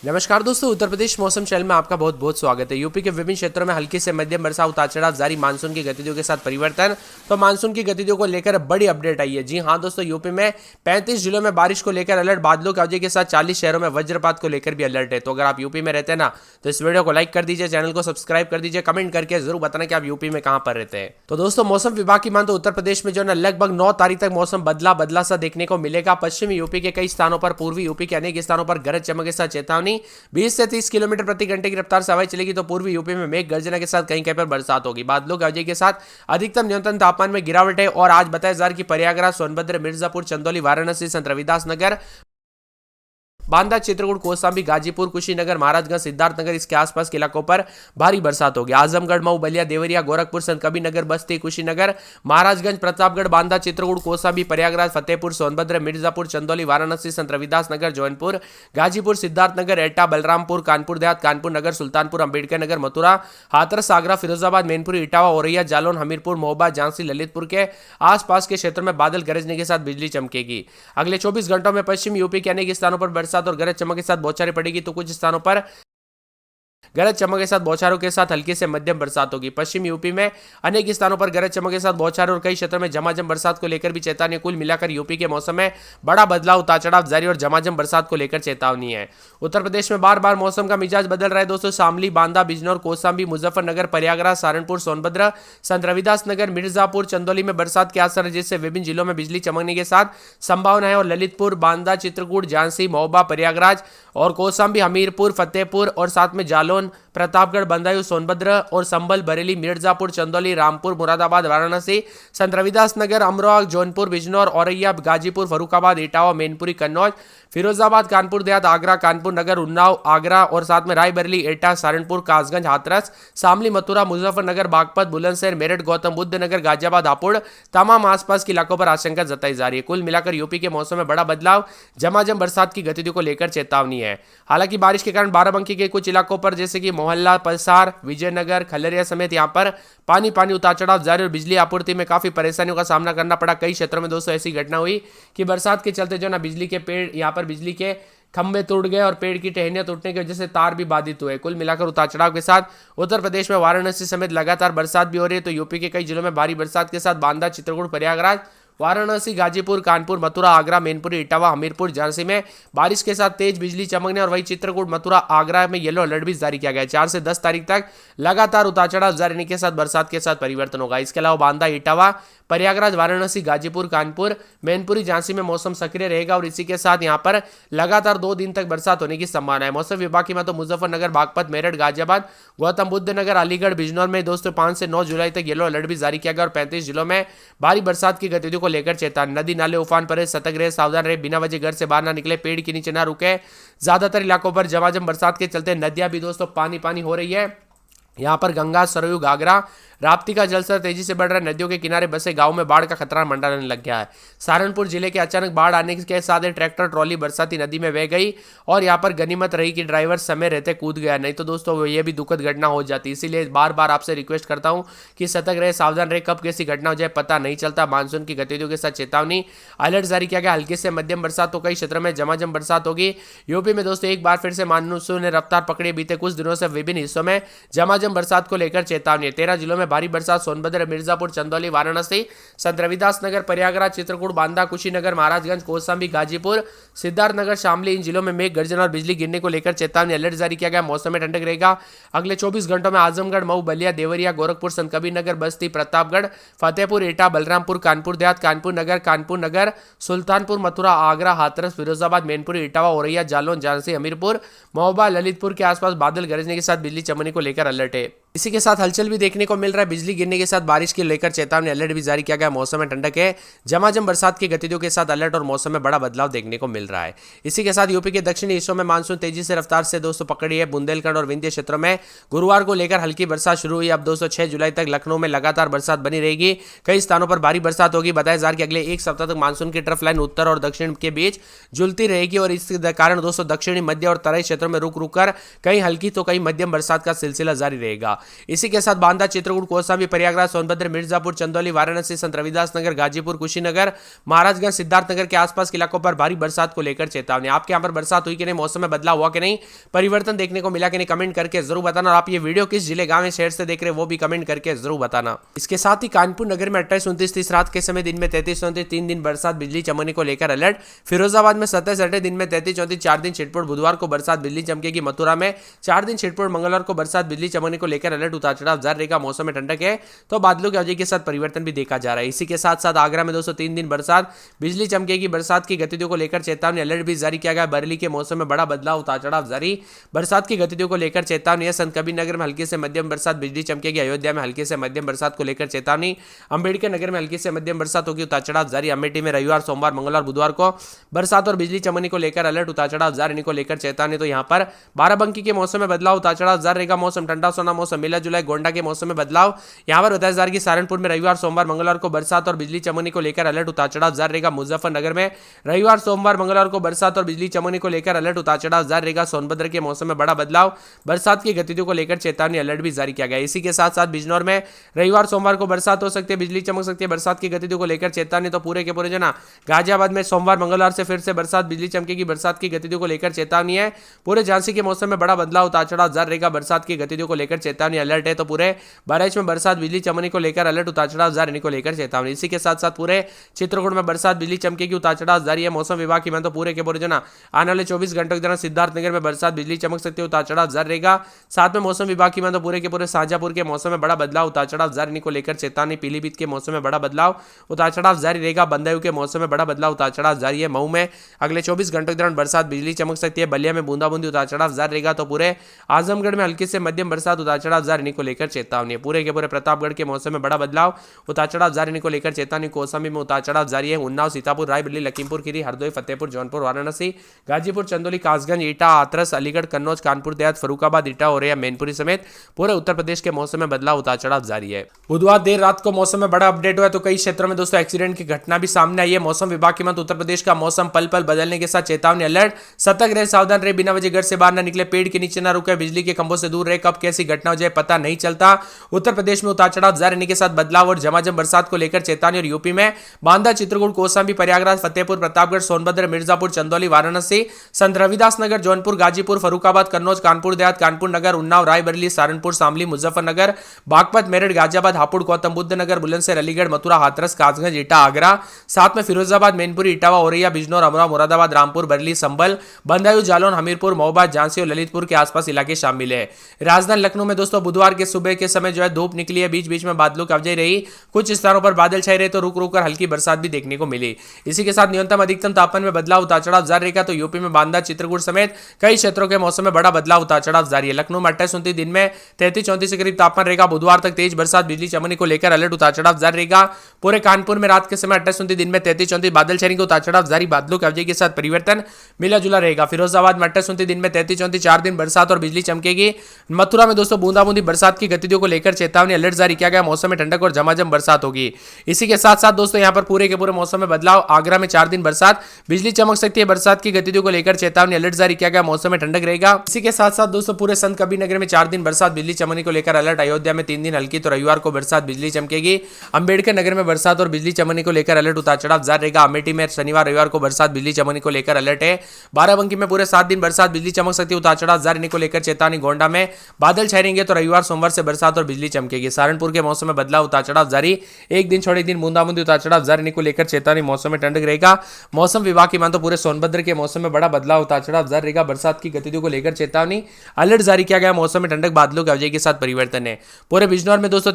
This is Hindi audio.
नमस्कार दोस्तों, उत्तर प्रदेश मौसम चैनल में आपका बहुत बहुत स्वागत है। यूपी के विभिन्न क्षेत्रों में हल्की से मध्यम वर्षा, उतार चढ़ाव जारी, मानसून की गतिविधियों के साथ परिवर्तन। तो मानसून की गतिविधियों को लेकर बड़ी अपडेट आई है। जी हां दोस्तों, यूपी में 35 जिलों में बारिश को लेकर अलर्ट, बादलों की अवधि के साथ 40 शहरों में वज्रपात को लेकर भी अलर्ट है। तो अगर आप यूपी में रहते हैं ना, तो इस वीडियो को लाइक कर दीजिए, चैनल को सब्सक्राइब कर दीजिए, कमेंट करके जरूर बताना कि आप यूपी में कहां पर रहते हैं। तो दोस्तों, मौसम विभाग की मान तो उत्तर प्रदेश में जो है लगभग 9 तारीख तक मौसम बदला बदला सा देखने को मिलेगा। पश्चिमी यूपी के कई स्थानों पर, पूर्वी यूपी के अनेक स्थानों पर गरज चमक के साथ चेतावनी। 20 से 30 किलोमीटर प्रति घंटे की रफ्तार से हवाएं चलेगी। तो पूर्वी यूपी में मेघ गर्जना के साथ कहीं कहीं पर बरसात होगी। बादलों की अवधि के साथ अधिकतम न्यूनतम तापमान में गिरावट है। और आज बताया जा रहा है कि प्रयागराज, सोनभद्र, मिर्जापुर, चंदौली, वाराणसी, संत रविदास नगर, बांदा, चित्रकूट, कौशाम्बी, गाजीपुर, कुशीनगर, महाराजगंज, सिद्धार्थनगर इसके आसपास के इलाकों पर भारी बरसात होगी। आजमगढ़, मऊ, बलिया, देवरिया, गोरखपुर, संत कबीरनगर, बस्ती, कुशीनगर, महाराजगंज, प्रतापगढ़, बांदा, चित्रकूट, कौशाम्बी, प्रयागराज, फतेहपुर, सोनभद्र, मिर्जापुर, चंदौली, वाराणसी, संत रविदास नगर, जौनपुर, गाजीपुर, सिद्धार्थनगर, एटा, बलरामपुर, कानपुर देहात, कानपुर नगर, सुल्तानपुर, अंबेडकर नगर, मथुरा, हाथरस, आगरा, फिरोजाबाद, मैनपुरी, इटावा, औरैया, जालौन, हमीरपुर, महोबा, झांसी, ललितपुर के आसपास के क्षेत्रों में बादल गरजने के साथ बिजली चमकेगी। अगले 24 घंटों में पश्चिम यूपी के अनेक स्थानों पर बरसात और गरज चमक के साथ बौछारें पड़ेगी। तो कुछ स्थानों पर गरज चमक के साथ बौछारों के साथ हल्की से मध्यम बरसात होगी। पश्चिम यूपी में अनेक स्थानों पर गरज चमक के साथ बौछारें और कई क्षेत्रों में झमाझम बरसात को लेकर भी चेतावनी। कुल मिलाकर यूपी के मौसम में बड़ा बदलाव, उतार चढ़ाव जारी और झमाझम बरसात को लेकर चेतावनी है। उत्तर प्रदेश में बार बार मौसम का मिजाज बदल रहा है दोस्तों। शामली, बांदा, बिजनौर, कौशाम्बी, मुजफ्फरनगर, प्रयागराज, सहारनपुर, सोनभद्र, संत रविदास नगर, मिर्जापुर, चंदौली में बरसात के आसार है, जिससे विभिन्न जिलों में बिजली चमकने के साथ संभावना है। और ललितपुर, बांदा, चित्रकूट, झांसी, महोबा, प्रयागराज और कौशाम्बी, हमीरपुर, फतेहपुर और साथ में जालौन, प्रतापगढ़, बंदायूं, सोनभद्र और संभल, बरेली, मिर्जापुर, चंदौली, रामपुर, मुरादाबाद, वाराणसी, संत रविदास नगर, अमरोहा, जौनपुर, बिजनौर, औरैया, गाजीपुर, फरुखाबाद, इटावा, मैनपुरी, कन्नौज, फिरोजाबाद, कानपुर देहात, आगरा, कानपुर नगर, उन्नाव, आगरा और साथ में रायबरेली, एटा, सहारनपुर, कासगंज, हाथरस, शामली, मथुरा, मुजफ्फरनगर, बागपत, बुलंदशहर, मेरठ, गौतम बुद्ध नगर, गाजियाबाद, हापुड़, तमाम आसपास के इलाकों पर आशंका जताई जा रही है। कुल मिलाकर यूपी के मौसम में बड़ा बदलाव, झमाझम बरसात की गतिविधियों को लेकर चेतावनी है। हालांकि बारिश के कारण बाराबंकी के कुछ इलाकों पर जैसे कि मोहल्ला, पलसार, विजयनगर, खलरिया समेत यहां पर पानी उतार चढ़ाव जारी और बिजली आपूर्ति में काफी परेशानियों का सामना करना पड़ा। कई क्षेत्रों में दोस्तों ऐसी घटना हुई कि बरसात के चलते जो ना बिजली के पेड़, यहां पर बिजली के खंभे टूट गए और पेड़ की टहनियां टूटने की वजह से तार भी बाधित हुए। कुल मिलाकर उतार चढ़ाव के साथ उत्तर प्रदेश में वाराणसी समेत लगातार बरसात भी हो रही है। तो यूपी के कई जिलों में भारी बरसात के साथ बांदा, चित्रकूट, प्रयागराज, वाराणसी, गाजीपुर, कानपुर, मथुरा, आगरा, मैनपुरी, इटावा, हमीरपुर, झांसी में बारिश के साथ तेज बिजली चमकने और वही चित्रकूट, मथुरा, आगरा में येलो अलर्ट भी जारी किया गया है। 4 से 10 तारीख तक लगातार उतार चढ़ाव जारी रहने के साथ बरसात के साथ परिवर्तन होगा। इसके अलावा बांदा, इटावा, प्रयागराज, वाराणसी, गाजीपुर, कानपुर, मैनपुरी, झांसी में मौसम सक्रिय रहेगा और इसी के साथ यहां पर लगातार 2 दिन तक बरसात होने की संभावना है। मौसम विभाग की तो मुजफ्फरनगर, बागपत, मेरठ, गाजियाबाद, गौतम बुद्ध नगर, अलीगढ़, बिजनौर में दोस्तों 5 से 9 जुलाई तक येलो अलर्ट भी जारी किया गया और 35 जिलों में भारी बरसात की गतिविधियों को लेकर चेतावनी। नदी नाले उफान पर है, सतर्क रहे, सावधान रहे, बिना वजह घर से बाहर ना निकले, पेड़ के नीचे ना रुके। ज्यादातर इलाकों पर झमाझम बरसात के चलते नदियां भी दोस्तों पानी हो रही है। यहां पर गंगा, सरयू, घाघरा, राप्ती का जलस्तर तेजी से बढ़ रहा है। नदियों के किनारे बसे गांव में बाढ़ का खतरा मंडराने लग गया है। सहारनपुर जिले के अचानक बाढ़ आने के साथ ट्रैक्टर ट्रॉली बरसाती नदी में बह गई और यहां पर गनीमत रही कि ड्राइवर समय रहते कूद गया, नहीं तो दोस्तों ये भी दुखद घटना हो जाती। इसीलिए बार बार आपसे रिक्वेस्ट करता हूं कि सतर्क रहे, सावधान रहे, कब कैसी घटना हो जाए पता नहीं चलता। मानसून की गतिविधियों के साथ चेतावनी, अलर्ट जारी किया गया। हल्की से मध्यम बरसात तो कई क्षेत्रों में झमाझम बरसात होगी। यूपी में दोस्तों एक बार फिर से मानसून ने रफ्तार पकड़ी। बीते कुछ दिनों से विभिन्न हिस्सों में झमाझम बरसात को लेकर चेतावनी है। 13 जिलों में भारी बरसात, सोनभद्र, मिर्जापुर, चंदौली, वाराणसी, संत रविदास नगर, प्रयागराज, चित्रकूट, बांदा, कुशीनगर, महाराजगंज, कौशाम्बी, गाजीपुर, सिद्धार्थनगर, शामली इन जिलों में मेघ गर्जना और बिजली गिरने को लेकर चेतावनी, अलर्ट जारी किया गया। मौसम में ठंडक रहेगा। अगले 24 घंटों में आजमगढ़, मऊ, बलिया, देवरिया, गोरखपुर, संत कबीरनगर, बस्ती, प्रतापगढ़, फतेहपुर, एटा, बलरामपुर, कानपुर देहात, कानपुर नगर, सुल्तानपुर, मथुरा, आगरा, हाथरस, फिरोजाबाद, मैनपुरी, इटावा, औरैया, जालौन, झांसी, हमीरपुर, महोबा, ललितपुर के आसपास बादल गरजने के साथ बिजली चमकने को लेकर अलर्ट है। इसी के साथ हलचल भी देखने को मिल रहा है। बिजली गिरने के साथ बारिश के लेकर चेतावनी, अलर्ट भी जारी किया गया। मौसम में ठंडक है, झमाझम बरसात की गतिविधियों के साथ अलर्ट और मौसम में बड़ा बदलाव देखने को मिल रहा है। इसी के साथ यूपी के दक्षिणी हिस्सों में मानसून तेजी से रफ्तार से दोस्तों पकड़ी है। बुंदेलखंड और विंध्य क्षेत्रों में गुरुवार को लेकर हल्की बरसात शुरू हुई। अब दोस्तों 6 जुलाई तक लखनऊ में लगातार बरसात बनी रहेगी। कई स्थानों पर भारी बरसात होगी। बताया जा रहा है कि अगले एक सप्ताह तक मानसून की ट्रफ लाइन उत्तर और दक्षिण के बीच झुलती रहेगी और इस कारण दोस्तों दक्षिणी, मध्य और तराई क्षेत्रों में रुक रुक कर कहीं हल्की तो कहीं मध्यम बरसात का सिलसिला जारी रहेगा। इसी के साथ बांदा, चित्रकूट, कौशाम्बी, प्रयागराज, सोनभद्र, मिर्जापुर, चंदौली, वाराणसी, संत रविदास नगर, गाजीपुर, कुशीनगर, महाराजगंज, सिद्धार्थनगर के आसपास के इलाकों पर भारी बरसात को लेकर चेतावनी। आपके यहाँ पर बरसात हुई कि नहीं, मौसम में बदलाव हुआ कि नहीं, परिवर्तन देखने को मिला कि नहीं, कमेंट करके जरूर बताना। और आप ये वीडियो किस जिले, गांव, शहर से देख रहे हैं वो भी कमेंट करके जरूर बताना। इसके साथ ही कानपुर नगर में 28, 29, 30 रात के समय, दिन में 33, 34, 3 दिन बरसात, बिजली चमकने को लेकर अलर्ट। फिरोजाबाद में 27, 28 दिन में 33, 34, 4 दिन छिटपुट, बुधवार को बरसात, बिजली चमकेगी। मथुरा में 4 दिन छिटपुट, मंगलवार को बरसात, बिजली चमकने को लेकर अलर्ट। उतार चढ़ाव जारी रहेगा, मौसम में ठंडक है तो बादलों की वजह के साथ परिवर्तन भी देखा जा रहा है। इसी के साथ साथ आगरा में दोस्तों 3 दिन बरसात, बिजली चमकेगी। बरसात की गतिविधियों को लेकर चेतावनी, अलर्ट भी जारी किया गया। बरेली के मौसम में बड़ा बदलाव, उतार चढ़ाव जारी, बरसात की गतिविधियों को लेकर चेतावनी है। संत कबीर नगर में हल्की से मध्यम बरसात, बिजली चमकेगी। अयोध्या में हल्की से मध्यम बरसात को लेकर चेतावनी। अंबेडकर नगर में हल्की से मध्यम बरसात होगी, उतार चढ़ाव जारी। अमेठी में रविवार, सोमवार, मंगलवार, बुधवार को बरसात और बिजली चमकने को लेकर अलर्ट, उतार चढ़ाव जारी को लेकर चेतावनी। तो यहाँ पर बाराबंकी के मौसम में बदलाव, उतार चढ़ाव जारी रहेगा। मौसम ठंडा सोना मौसम, मेला जुलाई, गोंडा के मौसम में बदलाव। यहाँ पर बताया जा रहा है कि सहारनपुर में रविवार, सोमवार, मंगलवार को बरसात और बिजली चमकने को लेकर अलर्ट, उतार चढ़ाव जारी रहेगा। मुजफ्फरनगर में रविवार, सोमवार, मंगलवार को बरसात और बिजली चमकने को लेकर अलर्ट, उतार चढ़ाव जारी रहेगा। सोनभद्र के मौसम में बड़ा बदलाव, बरसात की गतिविधियों को लेकर चेतावनी, अलर्ट भी जारी किया गया। इसी के साथ साथ बिजनौर में रविवार, सोमवार को बरसात हो सकती है, बिजली चमक सकती है। बरसात की गतिविधियों को लेकर चेतावनी। तो पूरे के पूरे जो ना गाजियाबाद में सोमवार, मंगलवार से फिर से बरसात, बिजली चमकेगी। बरसात की गतिविधियों को लेकर चेतावनी है। पूरे झांसी के मौसम में बड़ा बदलाव, उतार चढ़ाव जारी रहेगा। बरसात की गतिविधियों को लेकर चेतावनी, अलर्ट है। तो पूरे बहराइच में बरसात, बिजली चमकने को लेकर अलर्ट, उतार चढ़ाव जारी को लेकर चेतावनी। इसी के साथ साथ पूरे चित्रकूट में बरसात, बिजली चमकेगी, उतार चढ़ाव जारी है। मौसम विभाग की तो पूरे के पूरे जो ना आने वाले 24 घंटों के दौरान सिद्धार्थनगर में बरसात, बिजली चमक सकती है, उतार चढ़ाव जारी रहेगा। साथ में मौसम विभाग की तो पूरे के पूरे शाहजहांपुर के मौसम में बड़ा बदलाव, उतार चढ़ाव जारी को लेकर चेतावनी। पीलीभीत के मौसम में बड़ा बदलाव, उतार चढ़ाव जारी रहेगा। बंदायूं के मौसम में बड़ा बदलाव, उतार चढ़ाव जारी है। मऊ में अगले 24 घंटों के दौरान बरसात, बिजली चमक सकती है। बलिया में बूंदाबूंदी, उतार चढ़ाव जारी रहेगा। तो पूरे आजमगढ़ में हल्की से मध्यम बरसात, उतार चढ़ाव जारी को लेकर चेतावनी। पूरे के पूरे प्रतापगढ़ के मौसम में बड़ा बदलाव, उतार चढ़ाव जारी को लेकर चेतावनी। कौशाम्बी में उतार चढ़ाव जारी है। उन्नाव, सीतापुर, रायबरेली, लखीमपुर खीरी, हरदोई, फतेहपुर, जौनपुर, वाराणसी, गाजीपुर, चंदौली, कासगंज, ईटा, हाथरस, अलीगढ़, कन्नौज, कानपुर देहात, फरुखाबाद, ईटा, औरैया, मैनपुरी समेत पूरे उत्तर प्रदेश के मौसम में बदलाव, उतार चढ़ाव जारी है। बुधवार देर रात को मौसम में बड़ा अपडेट हुआ तो कई क्षेत्रों में दोस्तों एक्सीडेंट की घटना भी सामने आई है। मौसम विभाग के मत उत्तर प्रदेश का मौसम पल पल बदलने के साथ चेतावनी, अलर्ट। सतर्क रहे, सावधान रहे, बिना वजह घर से बाहर न निकले, पेड़ के नीचे न रुके, बिजली के खंभों से दूर रहे। कब कैसी घटना हो जाए पता नहीं चलता। उत्तर प्रदेश में उतार चढ़ाव जारी रहने के साथ बदलाव और झमाझम बरसात को लेकर चेतावनी। और यूपी में बांदा, चित्रकूट, कौशाम्बी, प्रयागराज, फतेहपुर, प्रतापगढ़, सोनभद्र, मिर्जापुर, चंदौली, वाराणसी, संत रविदास नगर, जौनपुर, गाजीपुर, फरुखाबाद, कन्नौज, कानपुर देहात, कानपुर नगर, उन्नाव, रायबरेली, सहारनपुर, शामली, मुजफ्फरनगर, बागपत, मेरठ, गाजियाबाद, हापुड़, गौतम बुद्ध नगर, बुलंदशहर, अलीगढ़, मथुरा, हाथरस, कासगंज, ईटा, आगरा, साथ में फिरोजाबाद, मैनपुरी, इटावा, औरैया, बिजनौर, अमरोहा, मुरादाबाद, रामपुर, बरेली, संभल, बंदायूं, जालौन, हमीरपुर, महोबा, झांसी और ललितपुर के आसपास इलाके शामिल है। राजधानी लखनऊ में दोस्तों बुधवार के सुबह के समय जो है धूप निकली है, बीच बीच में बादलों की अवजय रही। कुछ स्थानों पर बादल छाए रहे तो रुक रुक कर हल्की बरसात भी देखने को मिली। इसी के साथ न्यूनतम अधिकतम तापमान में बदलाव, उतार चढ़ाव जारी रहेगा। तो यूपी में बांदा, चित्रकूट समेत कई क्षेत्रों के मौसम में बड़ा बदलाव, उतार चढ़ाव जारी है। लखनऊ में 28, 29 दिन में 33, 34 के करीब तापमान रहेगा। बुधवार तक तेज बरसात, बिजली चमकने को लेकर अलर्ट, उतार चढ़ाव जारी रहेगा। पूरे कानपुर में रात के समय 28, 29 दिन में 33, 34 बादल छाएंगे, उतार चढ़ाव जारी, बादलों की अवजय के साथ परिवर्तन मिला जुला रहेगा। फिरोजाबाद में 28, 29 दिन में 33, 34 4 दिन बरसात और बिजली चमकेगी। मथुरा में दोस्तों बूंदाबूंदी बरसात की गतिविधियों को लेकर चेतावनी, अलर्ट जारी किया गया। मौसम में ठंडक और झमाझम बरसात होगी। इसी के साथ साथ दोस्तों यहाँ पर पूरे के पूरे मौसम में बदलाव। आगरा में 4 दिन बरसात, बिजली चमक सकती है। बरसात की गतिविधियों को लेकर चेतावनी, अलर्ट जारी किया गया। मौसम में ठंडक रहेगा। इसी के साथ साथ दोस्तों पूरे संत कबीर नगर में 4 दिन बरसात, बिजली चमकने को लेकर अलर्ट। अयोध्या में 3 दिन हल्की तो रविवार को बरसात, बिजली चमकेगी। अंबेडकर नगर में बरसात और बिजली चमकने को लेकर अलर्ट, उतार चढ़ाव जारी रहेगा। अमेठी में शनिवार, रविवार को बरसात, बिजली चमकने को लेकर अलर्ट है। बाराबंकी में पूरे 7 दिन बरसात, बिजली चमक सकती है, उतार चढ़ाव जारी को लेकर चेतावनी। गोंडा में बादल छाए रहेंगे तो रविवार, सोमवार से बरसात और बिजली चमकेगी। सहारनपुर के मौसम में बदलाव, उतार चढ़ाव जारी। एक दिन छोड़े दिन बूंदाबूंदी, उतार चढ़ाव जारी को लेकर चेतावनी। मौसम में ठंडक रहेगा। मौसम विभाग की माने तो पूरे सोनभद्र के मौसम में बड़ा बदलाव, उतार चढ़ाव जारी रहेगा। बरसात की गतिविधियों को लेकर चेतावनी, अलर्ट जारी किया गया। मौसम में ठंडक, बादलों की अवजय के साथ परिवर्तन है। पूरे बिजनौर में दोस्तों